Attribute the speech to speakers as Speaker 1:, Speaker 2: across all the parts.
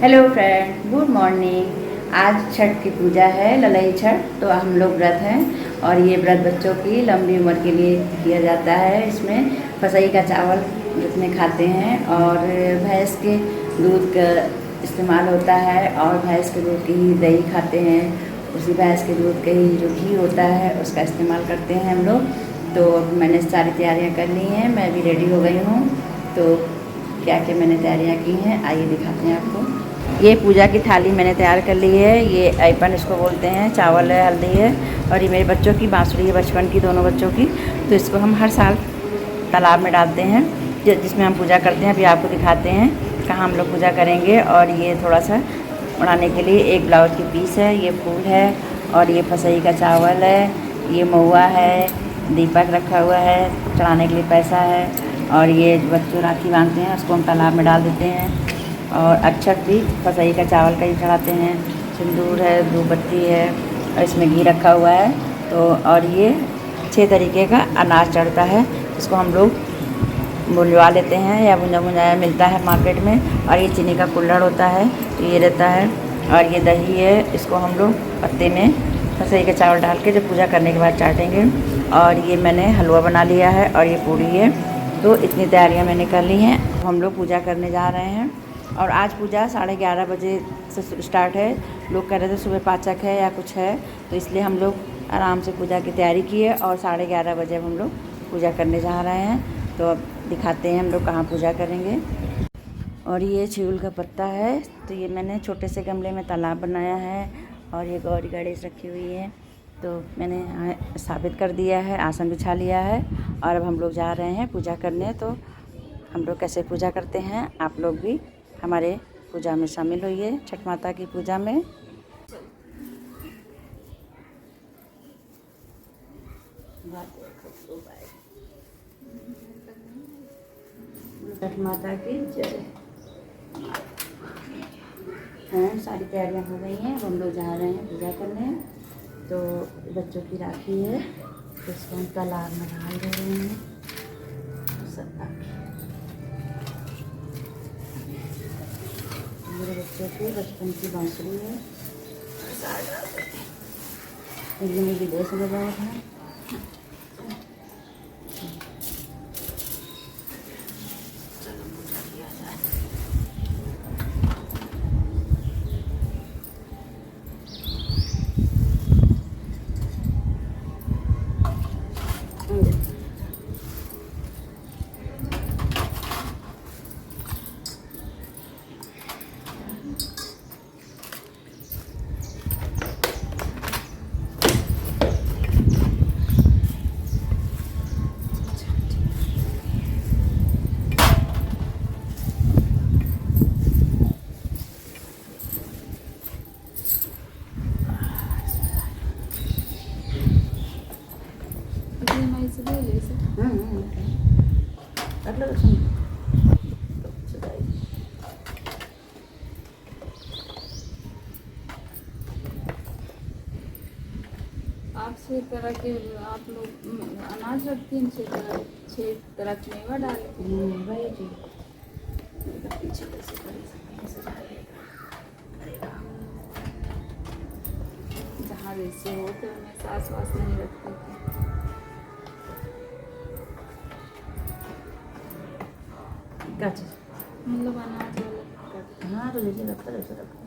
Speaker 1: Hello friend, good morning. आज छठ की पूजा है, ललई छठ। तो हम लोग व्रत हैं और ये व्रत बच्चों की लंबी उम्र के लिए किया जाता है। इसमें फसई का चावल जितने खाते हैं और भैंस के दूध का इस्तेमाल होता है और भैंस के दूध की ही दही खाते हैं। उसी भैंस के दूध के ही जो घी होता है उसका इस्तेमाल करते हैं हम लोग। तो मैंने सारी तैयारियां कर ली हैं, मैं भी रेडी हो गई हूँ। तो क्या क्या मैंने तैयारियां की हैं आइए दिखाते हैं आपको। ये पूजा की थाली मैंने तैयार कर ली है। ये ऐपन इसको बोलते हैं, चावल है, हल्दी है और ये मेरे बच्चों की बांसुरी है, बचपन की, दोनों बच्चों की। तो इसको हम हर साल तालाब में डालते हैं जिसमें हम पूजा करते हैं। अभी आपको दिखाते हैं कहाँ हम लोग पूजा करेंगे। और ये थोड़ा सा बनाने के लिए एक ब्लाउज की पीस है, ये फूल है और ये फसई का चावल है, ये महुआ है, दीपक रखा हुआ है, चढ़ाने के लिए पैसा है और ये बच्चों राखी बांधते हैं उसको हम तालाब में डाल देते हैं। और अक्षत भी फसई का चावल का ही चढ़ाते हैं। सिंदूर है, धूपबत्ती है और इसमें घी रखा हुआ है। तो और ये 6 तरीके का अनाज चढ़ता है, इसको हम लोग बुलवा लेते हैं या भुंजा भुंजाया मिलता है मार्केट में। और ये चीनी का कुल्हड़ होता है, तो ये रहता है। और ये दही है, इसको हम लोग पत्ते में फसई का चावल डाल के जब पूजा करने के बाद चाटेंगे। और ये मैंने हलवा बना लिया है और ये पूड़ी है। तो इतनी तैयारियां मैंने कर ली हैं। हम लोग पूजा करने जा रहे हैं और आज पूजा 11:30 बजे से स्टार्ट है। लोग कह रहे थे सुबह पाचक है या कुछ है, तो इसलिए हम लोग आराम से पूजा की तैयारी की है और 11:30 बजे हम लोग पूजा करने जा रहे हैं। तो अब दिखाते हैं हम लोग कहाँ पूजा करेंगे। और ये छिउल का पत्ता है, तो ये मैंने छोटे से गमले में तालाब बनाया है और ये गौरी गणेश रखी हुई है। तो मैंने यहाँ स्थापित कर दिया है, आसन बिछा लिया है और अब हम लोग जा रहे हैं पूजा करने। तो हम लोग कैसे पूजा करते हैं, आप लोग भी हमारे पूजा में शामिल होइए, छठ माता की पूजा में। छठ माता की जय। सारी तैयारियां हो गई हैं, अब हम लोग जा रहे हैं पूजा करने। तो बच्चों की राखी है, तो इसको हम तालाब में डाल रहे हैं। मेरे बच्चों की बचपन की बांसुरी है, ये विदेश में गया था।
Speaker 2: आप 6 तरह के आप लोग अनाज रखती हैं, 6 तरह की मेवा डाले।
Speaker 1: वही जी पीछे कैसे
Speaker 2: जहाँ जैसे हो तो मैं सास वास नहीं रखती थी। मतलब अनाज वाला।
Speaker 1: हाँ, तो लीजिए रखता ऐसे रखता।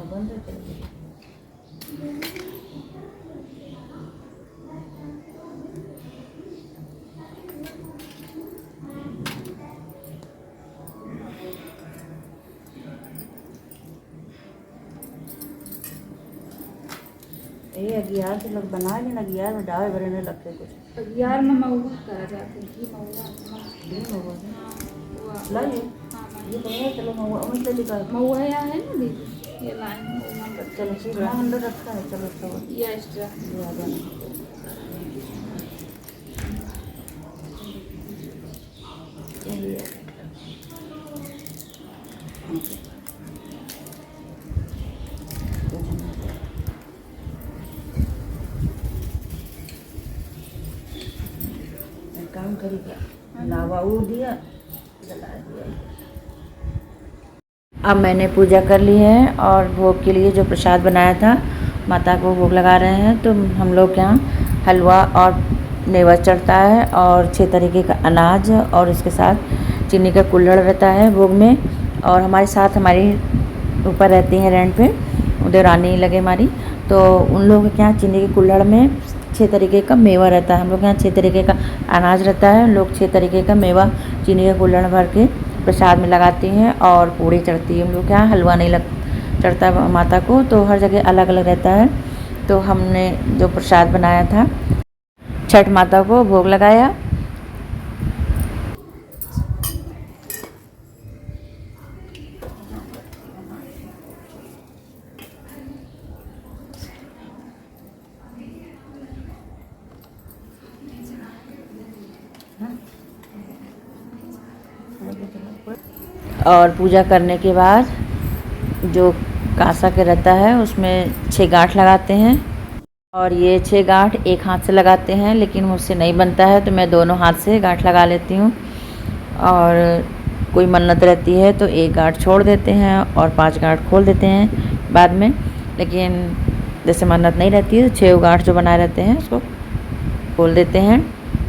Speaker 1: बंद है, चलो। ये अगियार से लोग बना लेकिन अगियार में डावे भरे नहीं लगते कुछ।
Speaker 2: अगियार में महुआ करा जाते हैं, घी महुआ
Speaker 1: ला ये तो है, चलो महुआ उन से लिखा
Speaker 2: महुआ यहाँ है ना दीदी, ये लाइन महुआ
Speaker 1: चलो ठीक है, अंदर रखा है, चलो तो
Speaker 2: ये एक्स्ट्रा
Speaker 1: यही है। काम करी क्या, लावा उड़ दिया, जला दिया। अब मैंने पूजा कर ली है और भोग के लिए जो प्रसाद बनाया था माता को भोग लगा रहे हैं। तो हम लोग के यहाँ हलवा और नेवा चढ़ता है और 6 तरीके का अनाज और इसके साथ चीनी का कुल्हड़ रहता है भोग में। और हमारे साथ हमारी ऊपर रहती हैं रेंट पे देवरानी लगे हमारी, तो उन लोगों के यहाँ चीनी के कुल्हड़ में 6 तरीके का मेवा रहता है। हम लोग के यहाँ 6 तरीके का अनाज रहता है, लोग 6 तरीके का मेवा चीनी का कुल्हड़ भर के प्रसाद में लगाती हैं और पूड़ी चढ़ती है। हम लोग के यहाँ हलवा नहीं चढ़ता माता को, तो हर जगह अलग अलग रहता है। तो हमने जो प्रसाद बनाया था छठ माता को भोग लगाया। और पूजा करने के बाद जो कांसा के रहता है उसमें 6 गांठ लगाते हैं और ये 6 गांठ एक हाथ से लगाते हैं, लेकिन मुझसे नहीं बनता है तो मैं दोनों हाथ से गांठ लगा लेती हूँ। और कोई मन्नत रहती है तो 1 गांठ छोड़ देते हैं और 5 गांठ खोल देते हैं बाद में। लेकिन जैसे मन्नत नहीं रहती है तो 6 गांठ जो बनाए रहते हैं उसको खोल देते हैं।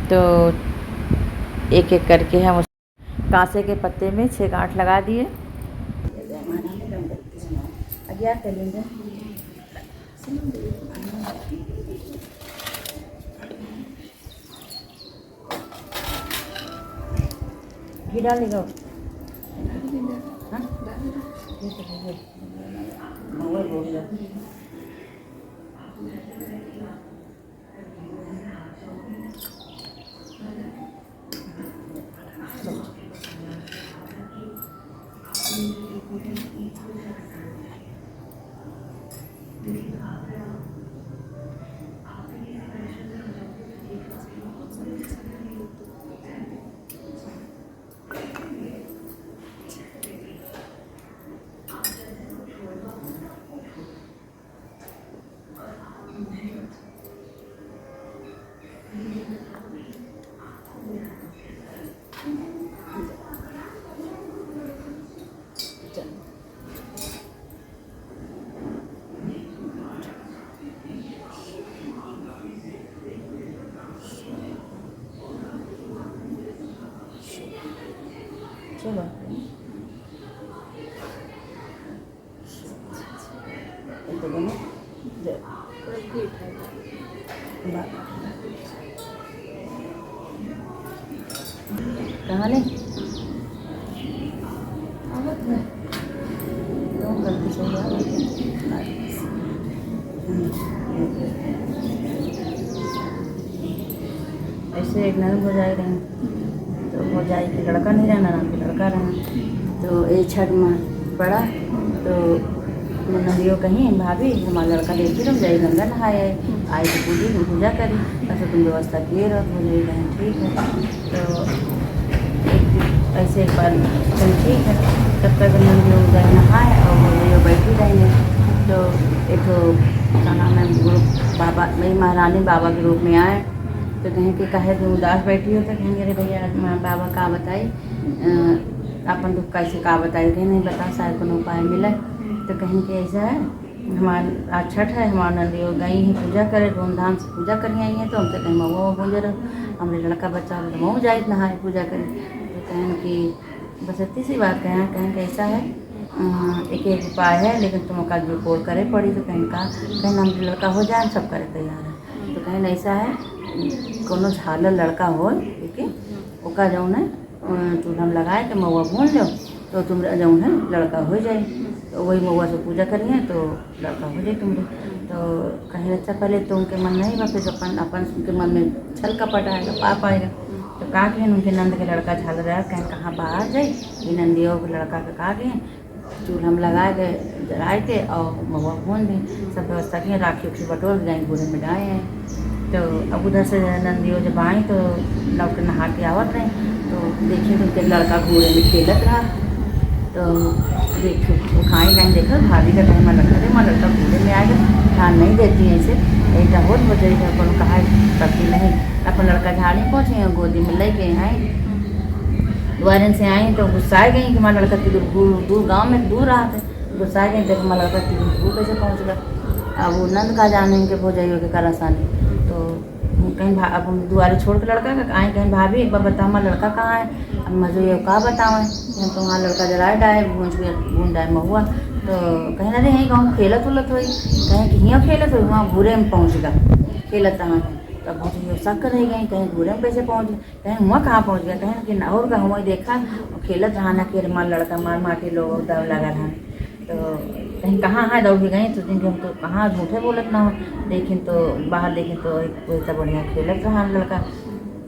Speaker 1: तो एक एक करके हम कांसे के पत्ते में 6 गांठ लगा दिए। घी डालेगा चलो कहाँ ले ऐसे एक नरम हो जाए रहे तो हो जाए कि लड़का नहीं रहना ना कि लड़का रहना। तो ये छठ में पड़ा तो नंदियों कहीं भाभी हमारा लड़का लेके रह जाए गंगा नहाए आई तो पूजा करी, ऐसे तुम व्यवस्था किए रहो मुझे कहें ठीक है। तो ऐसे एक बार चल ठीक है तब तक नंदियों जाए नहाए और वो बैठी रहेंगे। तो एक क्या नाम है ग्रुप बाबा मेरी महारानी बाबा के रूप में आए तो कहें कि कहे तुम उदास बैठी हो तो कहेंगे अरे भैया बाबा का बताई अपन दुख कैसे का बताई, कहीं नहीं बता शायद कोनो उपाय मिले। तो कहीं कि ऐसा है हमारा आज छठ है, हमारा नंदियों गई हैं पूजा करे धूमधाम से पूजा करने आई हैं तो हमसे कहीं महुआ पूजा रहो हमारे लड़का बच्चा तो मऊ जाए नहाए पूजा करें। तो कहें कि बस इतनी सी बात कहें कि ऐसा है एक एक उपाय है, लेकिन तुम का जो कोल करे पड़ी तो कहीं हम लड़का हो जाए सब करे तैयार है। तो कहीं ऐसा है कोनो झालर लड़का हो ठीक है ओका जौन है चूल्हा में लगाए के महुआ भून लो तो तुम जौन है लड़का हो जाए। तो वही महुआ से पूजा करिए तो लड़का हो जाए तुम्हारे। तो कहीं अच्छा पहले तो उनके मन नहीं बा, फिर अपन उनके मन में छल कपट आएगा पाप आएगा। तो का गए उनके नंद के लड़का झालर रहा कहीं कहाँ बाहर जाए ये नंदियों के लड़का के का गए चूल्हा में लगा के जलाए के और महुआ भून दी सब व्यवस्था किए राखी उखी बटोर गए घूरे में डाए हैं। तो अब उधर से नंदियों जब आई तो लौट के नहा के आवत रहे तो देखिए तो उनके लड़का घूरे में खेलत रहा। तो देखो वो खाई नहीं देखा भाभी का कहीं माँ लड़का घूरे में आ गया ध्यान नहीं देती है ऐसे ऐसा हो जाए अपन कहा करती नहीं अपन लड़का झाड़ी पहुँचे गोदी में ले गए हैं द्वारन से आई तो गुस्सा गई कि हमारा लड़का की दूर गांव में दूर रहा था गुस्सा गई तो हमारा लड़का की दूर कैसे पहुंच गया। अब वो नंद का जाने के भोजाइयों के कर आसानी तो कहीं अब हम दुआरे छोड़ के लड़का का आए कहीं भाभी एक बार बताओ हमारा लड़का कहाँ है। अब मजो ये कहा बताओ तो वहाँ लड़का जलाए डाए भून डाए महुआ तो कहीं ना यहीं गाँव खेलत उलत हुई कहीं कि यहाँ खेलत हुई वहाँ घूरे में पहुँच गया खेलत तहाँ तब बहुत शक रह गई कहीं घूरे में कैसे पहुँच गए कहीं हुआ कहाँ पहुँच गया कहीं कि और का हुआ देखा और खेलत रहा ना कि मार लड़का मार माटी लोग दौड़ लगा रहा तो कहीं कहाँ है दौड़ गई तो दिन हम तो कहाँ झूठे बोलत ना हो लेकिन तो बाहर देखें तो एक बढ़िया खेलत रहा लड़का।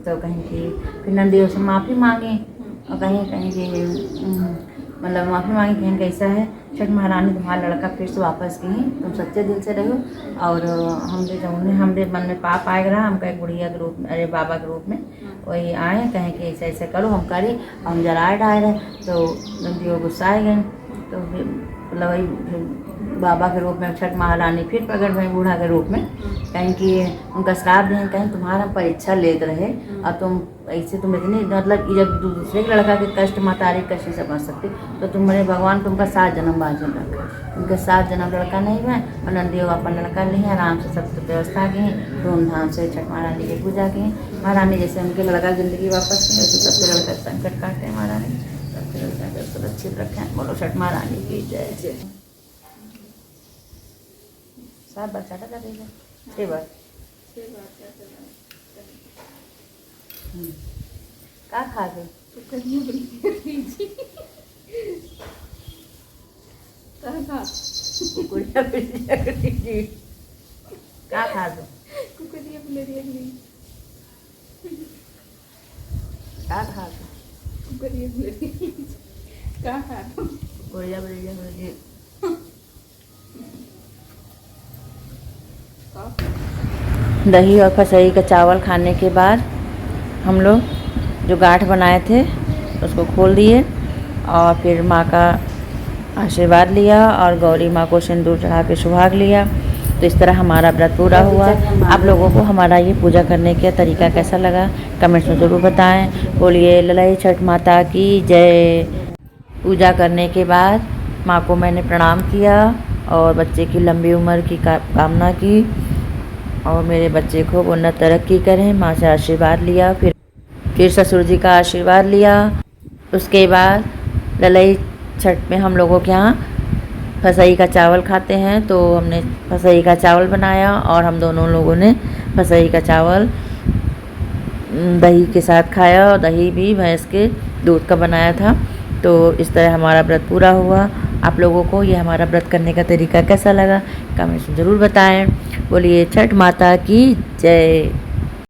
Speaker 1: तो कहीं कि फिर नंदियों से माफ़ी मांगी और कहीं कहीं कि मतलब माफ़ी मांगी कहीं कैसा है छठ महारानी तुम्हारा लड़का फिर से वापस गई तुम सच्चे दिल से रहो और हमरे मन में पाप आए रहा हमका एक बुढ़िया के रूप में अरे बाबा के रूप में वही आए कहें कि ऐसे ऐसे करो हम करी हम जराए डाए रहे तो नंदियों गुस्सा आए गए तो मतलब वही बाबा के रूप में छठ महारानी फिर प्रकट भई बूढ़ा के रूप में कहीं कि उनका श्राप दें कहीं तुम्हारा परीक्षा लेते रहे और तुम ऐसे तुम इतनी मतलब जब दूसरे के लड़का के कष्ट महतारी कष्ट समझ सकते तो तुम्हारे भगवान तुमका 7 जन्म बाजन रखा उनके 7 जन्म लड़का नहीं हुआ और नंदियों अपन लड़का नहीं आराम से सब व्यवस्था की धूमधाम से छठ महारानी की पूजा की। महारानी जैसे उनके लड़का जिंदगी वापस की तो सबके लड़का संकट काटे महारानी सबके लड़का सुरक्षित रखें। बोलो छठ महारानी की जय। सात बार चाटा कर देगा 6 बार का खा गए का खा दो का खा दो बढ़िया बढ़िया दही और फसई का चावल खाने के बाद हम लोग जो गांठ बनाए थे उसको खोल दिए और फिर माँ का आशीर्वाद लिया और गौरी माँ को सिंदूर चढ़ा के सुहाग लिया। तो इस तरह हमारा व्रत पूरा हुआ। आप लोगों को हमारा ये पूजा करने का तरीका कैसा लगा कमेंट्स में ज़रूर बताएं। बोलिए ललाई छठ माता की जय। पूजा करने के बाद माँ को मैंने प्रणाम किया और बच्चे की लंबी उम्र की कामना की और मेरे बच्चे को उन्नत तरक्की करें माँ से आशीर्वाद लिया। फिर ससुर जी का आशीर्वाद लिया। उसके बाद ललाई छठ में हम लोगों के यहाँ फसई का चावल खाते हैं तो हमने फसई का चावल बनाया और हम दोनों लोगों ने फसई का चावल दही के साथ खाया और दही भी भैंस के दूध का बनाया था। तो इस तरह हमारा व्रत पूरा हुआ। आप लोगों को ये हमारा व्रत करने का तरीका कैसा लगा कमेंट्स में ज़रूर बताएं। बोलिए छठ माता की जय।